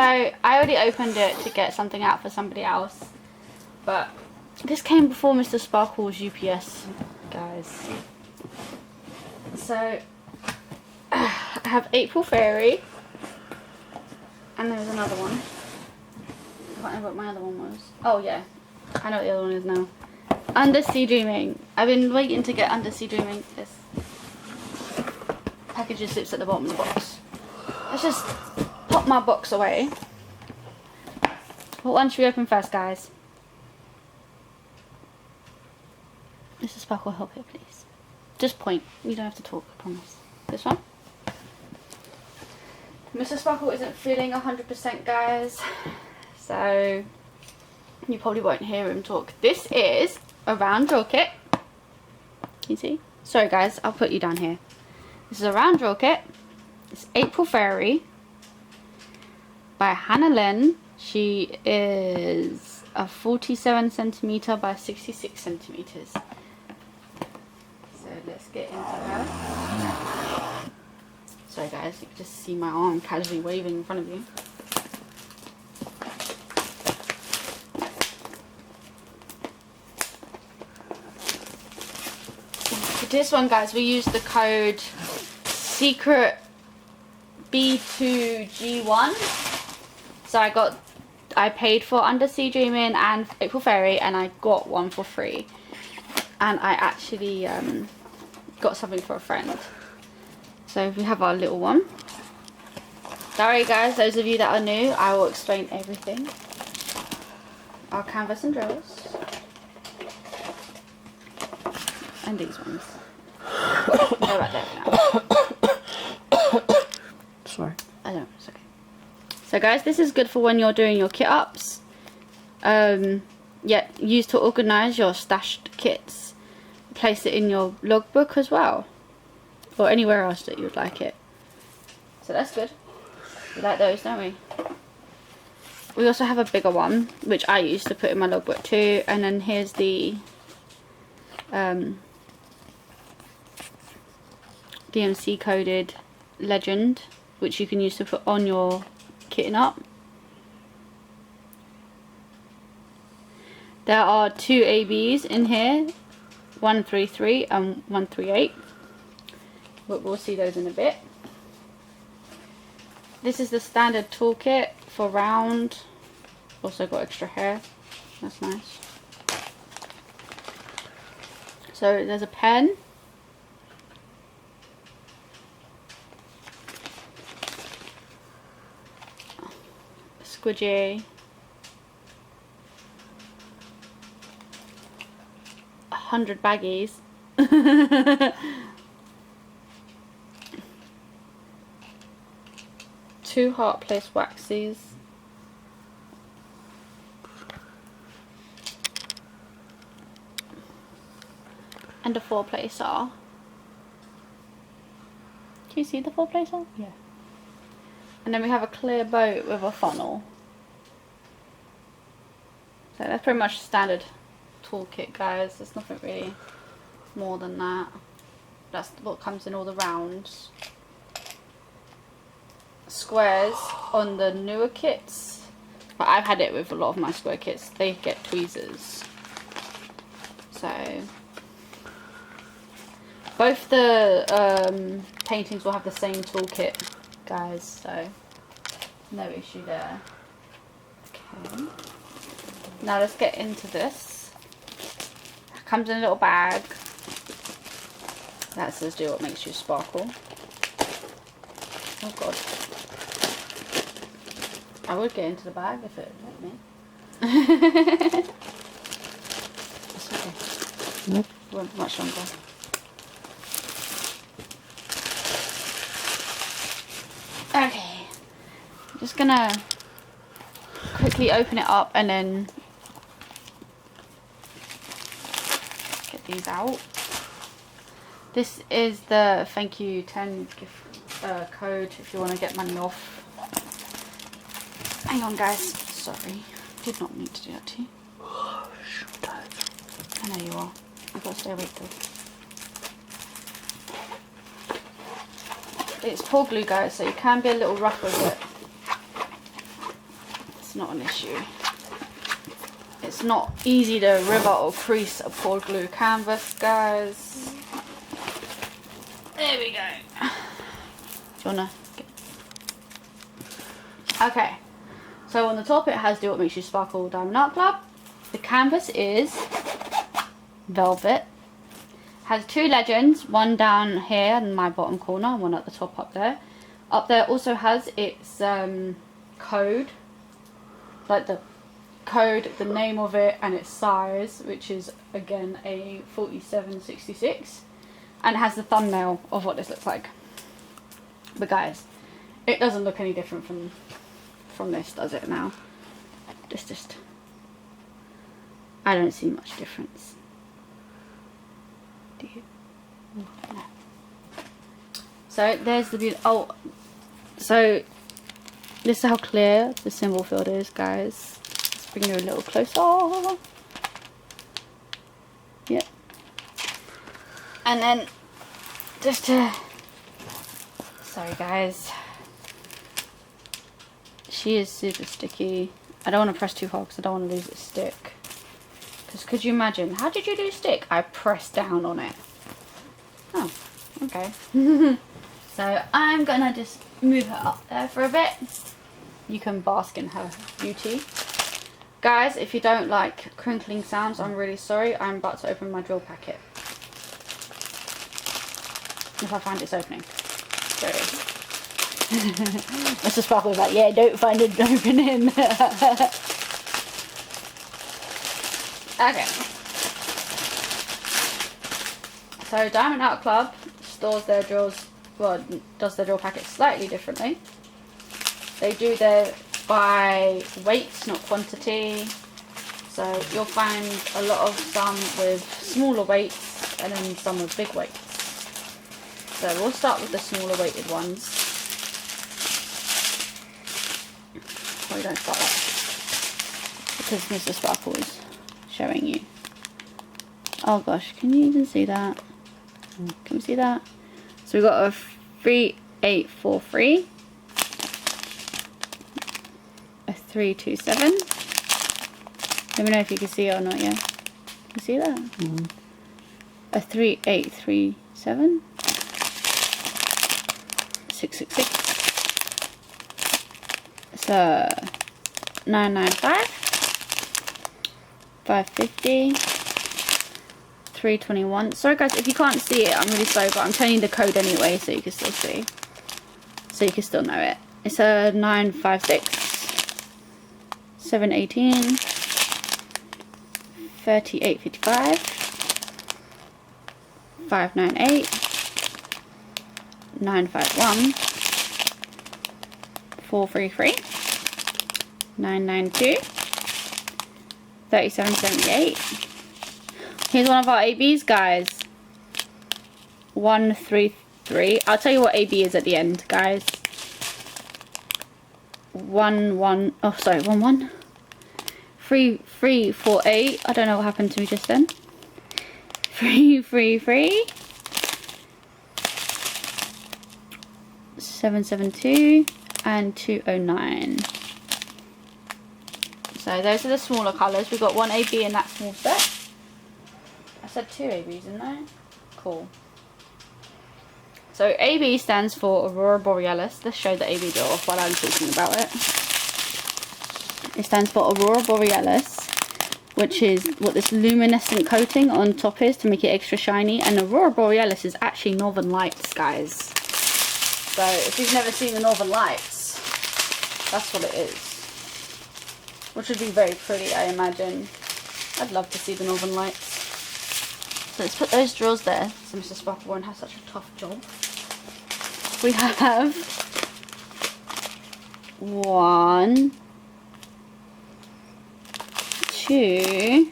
I already opened it to get something out for somebody else, but this came before Mr. Sparkle's UPS, guys. So I have April Fairy, and there's another one. I can't remember what my other one was. Oh yeah, I know what the other one is now. Undersea Dreaming. I've been waiting to get Undersea Dreaming. This package just sits at the bottom of the box. Let's just pop my box away. What one should we open first, guys? Mr. Sparkle, help here, please. Just point. You don't have to talk, I promise. This one? Mr. Sparkle isn't feeling 100%, guys. So you probably won't hear him talk. This is a round draw kit. Can you see? Sorry, guys. I'll put you down here. This is a round draw kit. It's April Fairy by Hannah Lynn. She is a 47 centimeter by 66 centimeters. So let's get into her. Sorry guys, you can just see my arm casually waving in front of you. For this one, guys, we used the code secret B2G1. So I paid for Undersea Dreaming and April Fairy, and I got one for free. And I actually got something for a friend. So we have our little one. Sorry guys, those of you that are new, I will explain everything. Our canvas and drills. And these ones. Go back there for now. Sorry. I don't know, it's okay. So guys, this is good for when you're doing your kit ups. Yeah, used to organise your stashed kits. Place it in your logbook as well. Or anywhere else that you'd like it. So that's good. We like those, don't we? We also have a bigger one, which I used to put in my logbook too. And then here's the DMC coded legend, which you can use to put on your kitting up. There are two ABs in here, 133 and 138. But we'll see those in a bit. This is the standard toolkit for round. Also got extra hair. That's nice. So there's a pen. A squidgy. 100 baggies. 2 heart place waxies. And a 4-placer. Do you see the 4-placer? Yeah. And then we have a clear boat with a funnel. So that's pretty much standard toolkit, guys. There's nothing really more than that. That's what comes in all the rounds. Squares on the newer kits, but I've had it with a lot of my square kits. They get tweezers. So both the paintings will have the same toolkit, guys, so no issue there. Okay, now let's get into this. It comes in a little bag that says do what makes you sparkle. Oh god, I would get into the bag if it let me. It's okay. Nope. It won't be much longer. Okay, I'm just gonna quickly open it up and then get these out. This is the thank you 10 gift code if you want to get money off. Hang on guys, sorry, did not mean to do that to you. I know you are, I've got to stay awake though. It's poor glue, guys, so you can be a little rough with it. It's not an issue. It's not easy to rivet or crease a poured glue canvas, guys. There we go. Do you wanna get... Okay. So on the top it has Do What Makes You Sparkle Diamond Art Club. The canvas is velvet. Has two legends, one down here in my bottom corner, one at the top up there. Up there also has its code, like the code, the name of it and its size, which is again a 4766, and it has the thumbnail of what this looks like. But guys, it doesn't look any different from this, does it now? Just I don't see much difference. Do you? No. So there's the beauty. Oh, so this is how clear the symbol field is, guys. Let's bring you a little closer. Yep. And then just to, sorry guys, she is super sticky. I don't want to press too hard because I don't want to lose its stick. Because could you imagine, how did you lose stick? I pressed down on it. Oh, okay. So I'm gonna just move her up there for a bit. You can bask in her beauty. Guys, if you don't like crinkling sounds, I'm really sorry. I'm about to open my drill packet. If I find it's opening. There it is. Mr. Sparkle was like, yeah, don't find it opening. Okay. So Diamond Art Club stores their drills, well, does their drill packets slightly differently. They do their by weights, not quantity. So you'll find a lot of some with smaller weights and then some with big weights. So we'll start with the smaller weighted ones. Oh, you don't start that because Mr. Sparkle is showing you. Oh gosh, can you even see that? Can we see that? So we've got a 3843, a 327. Let me know if you can see it or not. Yeah, can you see that? A 3837, 666. So 995, 550, 321. Sorry guys, if you can't see it, I'm really sorry, but I'm telling you the code anyway, so you can still see, so you can still know it. It's a 956, 718, 3855, 598, 951, 433, 992, 3778. Here's one of our ABs, guys. 133. I'll tell you what AB is at the end, guys. 11. Oh, sorry, 11. 3348. I don't know what happened to me just then. 333. 772 and 209. So those are the smaller colours. We've got one AB in that small set. I said two ABs, didn't I? Cool. So AB stands for Aurora Borealis. Let's show the AB drill off while I'm talking about it. It stands for Aurora Borealis, which is what this luminescent coating on top is to make it extra shiny. And Aurora Borealis is actually Northern Lights, guys. So if you've never seen the Northern Lights, that's what it is. Which would be very pretty, I imagine. I'd love to see the Northern Lights. So let's put those drills there so Mr. Sparkle won't have such a tough job. We have 1, 2,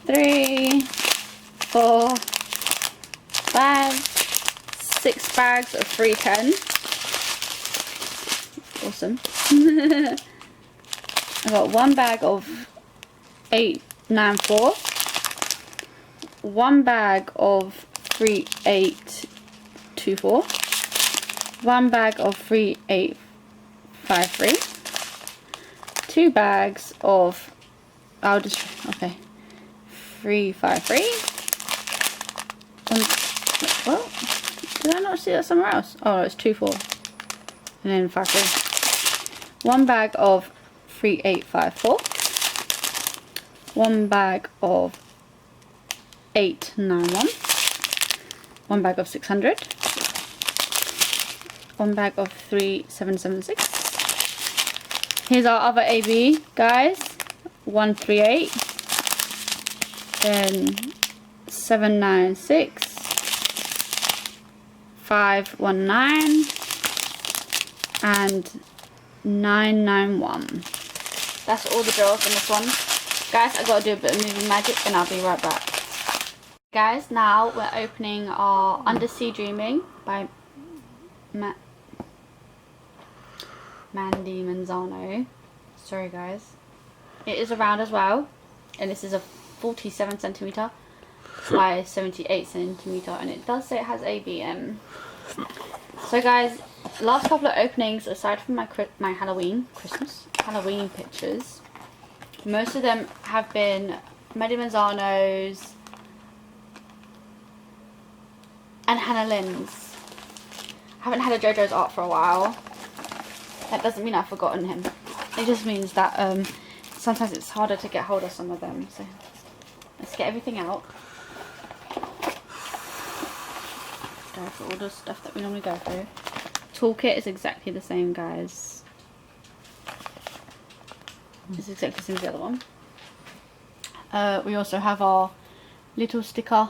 3, 4, 5, 6 bags of 310. Awesome. I've got 1 bag of 894. 1 bag of 3824, 1 bag of 3853, 2 bags of, I'll just, okay, 353. Well, did I not see that somewhere else? Oh, it's 2 4 and then 5 3. 1 bag of 3854. 1 bag of 891. 1 bag of 600. 1 bag of 3776. Here's our other AB, guys. 138. Then 796. 519 and 991. That's all the drills in this one. Guys, I gotta do a bit of movie magic and I'll be right back. Guys, now we're opening our Undersea Dreaming by Mandy Manzano. Sorry guys. It is a round as well, and this is a 47 centimeter by 78 centimeter, and it does say it has ABM. So guys, last couple of openings, aside from my Halloween pictures, most of them have been Mandy Manzano's and Hannah Lynn's. I haven't had a JoJo's art for a while. That doesn't mean I've forgotten him. It just means that sometimes it's harder to get hold of some of them. So let's get everything out. Go for all the stuff that we normally go through. Toolkit is exactly the same, guys. It's exactly the same as the other one. We also have our little sticker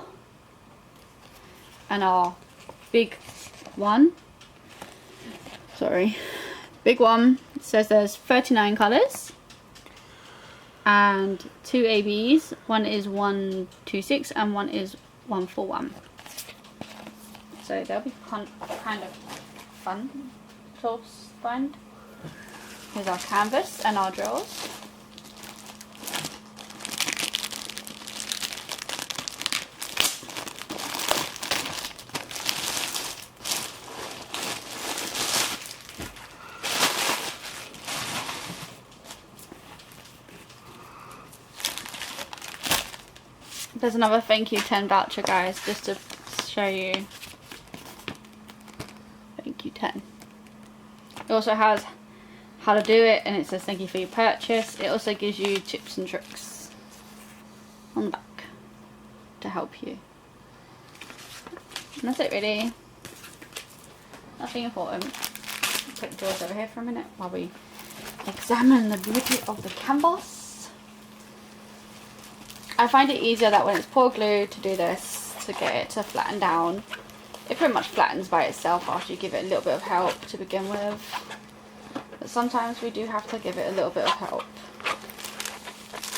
and our big one. Sorry. Big one. It says there's 39 colours and 2 ABs. One is 126 and one is 141. So they'll be kind of fun to find. Here's our canvas and our drills. There's another thank you 10 voucher, guys, just to show you. Thank you 10. It also has how to do it, and it says thank you for your purchase. It also gives you tips and tricks on the back to help you. And that's it really. Nothing important. Put the doors over here for a minute while we examine the beauty of the canvas. I find it easier that when it's pour glue to do this, to get it to flatten down. It pretty much flattens by itself after you give it a little bit of help to begin with. But sometimes we do have to give it a little bit of help.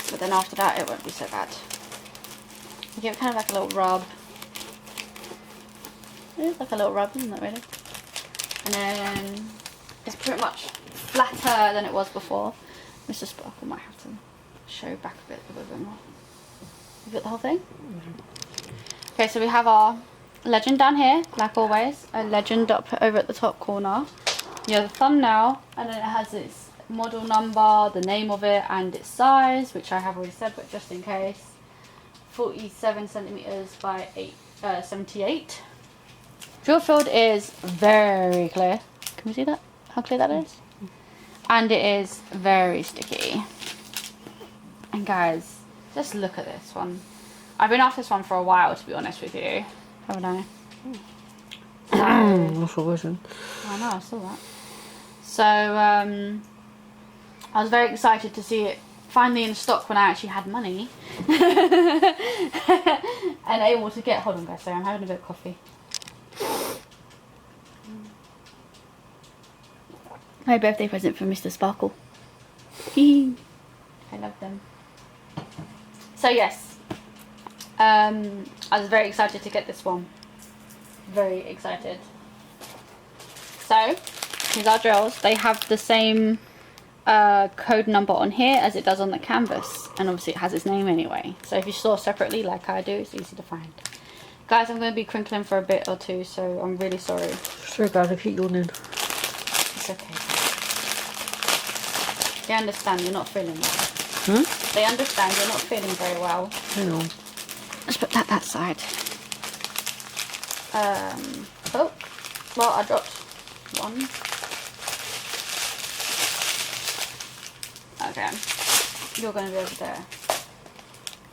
But then after that it won't be so bad. You give it kind of like a little rub. It is like a little rub, isn't it really? And then it's pretty much flatter than it was before. Mr. Sparkle might have to show back a bit more. You got the whole thing? Okay, so we have our legend down here, like always. A legend up over at the top corner. You have the thumbnail, and then it has its model number, the name of it, and its size, which I have already said, but just in case. 47 centimeters by 78. Drill field is very clear. Can we see that? How clear that is? And it is very sticky. And guys, just look at this one. I've been after this one for a while, to be honest with you. Haven't I? That's what was it? I know, I saw that. So, I was very excited to see it finally in stock when I actually had money. And able to get... Hold on guys, sorry, I'm having a bit of coffee. My birthday present for Mr. Sparkle. I love them. So yes, I was very excited to get this one. Very excited. So, here's our drills. They have the same code number on here as it does on the canvas. And obviously it has its name anyway. So if you saw separately like I do, it's easy to find. Guys, I'm going to be crinkling for a bit or two, so I'm really sorry. Sorry guys, I keep yawning. It's okay. They understand you're not feeling well. They understand you're not feeling very well. I know. Let's put that side. Oh, well, I dropped one. Okay, you're going to be over there.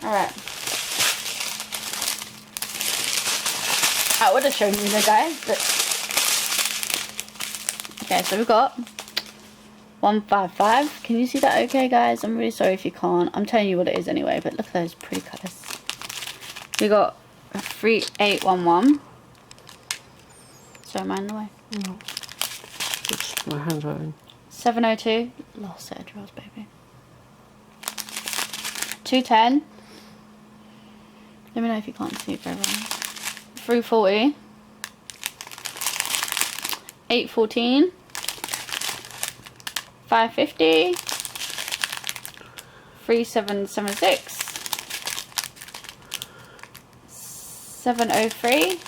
Alright. I would have shown you the guys, but... Okay, so we've got 155. Can you see that okay, guys? I'm really sorry if you can't. I'm telling you what it is anyway, but look at those pretty colours. We got 3811. Sorry, am I in the way? No. It's my handwriting. 702. Last set of drawers, baby. 210. Let me know if you can't see it very well. 340. 814. 550. 3776. 703.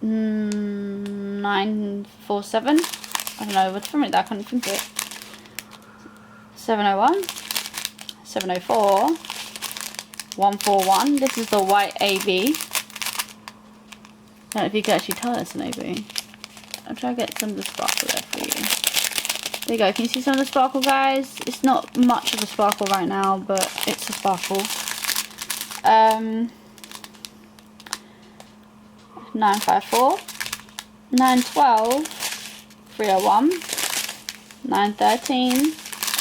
947. I don't know, what's from it? I can't think of it. 701. 704. 141. This is the white AB. I don't know if you can actually tell it's an AB. I'll try to get some of the sparkle there for you. There you go. Can you see some of the sparkle, guys? It's not much of a sparkle right now, but it's a sparkle. 954, 912, 301, 913.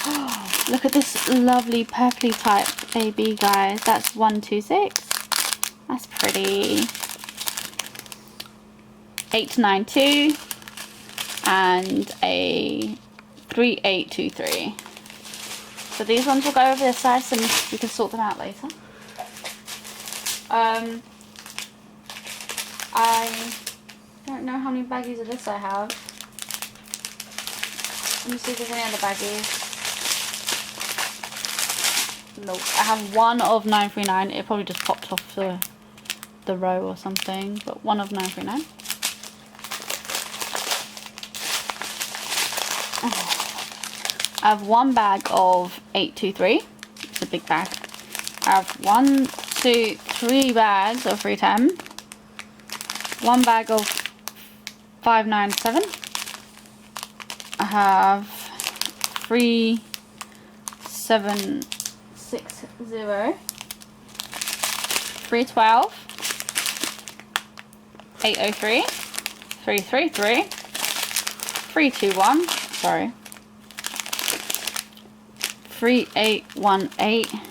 Oh, look at this lovely purpley type AB, guys. That's 126. That's pretty. 892 and a 3823. So these ones will go over this side, so we can sort them out later. I don't know how many baggies of this I have. Let me see if there's any other baggies. Nope. I have one of 939. It probably just popped off the row or something, but one of 939. I have one bag of 823. It's a big bag. I have 1, 2, 3 bags of 310. One bag of 597. I have 3760. 312. 803. 333. 321. Sorry. 3818.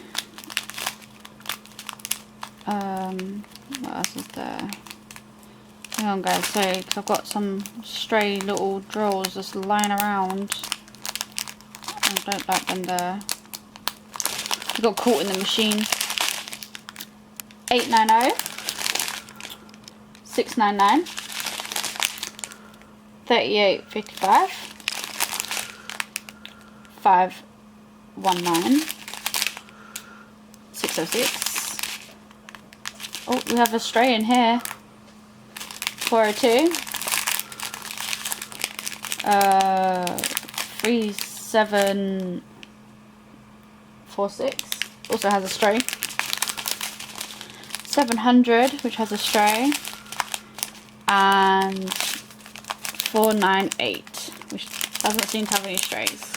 What else is there? Hang on, guys, sorry, because I've got some stray little drawers just lying around. I don't like them there. I got caught in the machine. 890. 699. 3855. 519. 606. Oh, we have a stray in here. 402. 3746 also has a stray. 700, which has a stray, and 498, which doesn't seem to have any strays.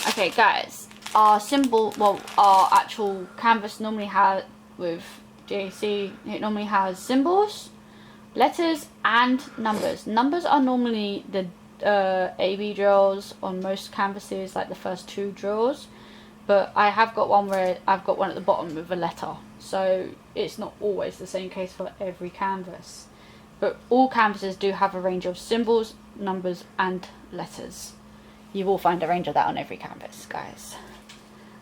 Okay, guys, our symbol, well, our actual canvas normally has, with JC, it normally has symbols, letters, and numbers. Numbers are normally the AB drills on most canvases, like the first 2 drills, but I have got one where I've got one at the bottom with a letter, so it's not always the same case for every canvas, but all canvases do have a range of symbols, numbers, and letters. You will find a range of that on every canvas, guys.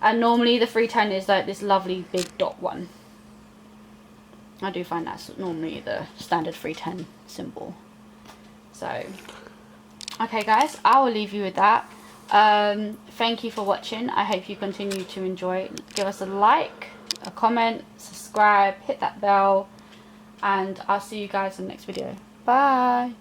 And normally the 310 is like this lovely big dot one. I do find that's normally the standard 310 symbol. So, okay, guys, I will leave you with that. Thank you for watching. I hope you continue to enjoy. Give us a like, a comment, subscribe, hit that bell, and I'll see you guys in the next video. Bye.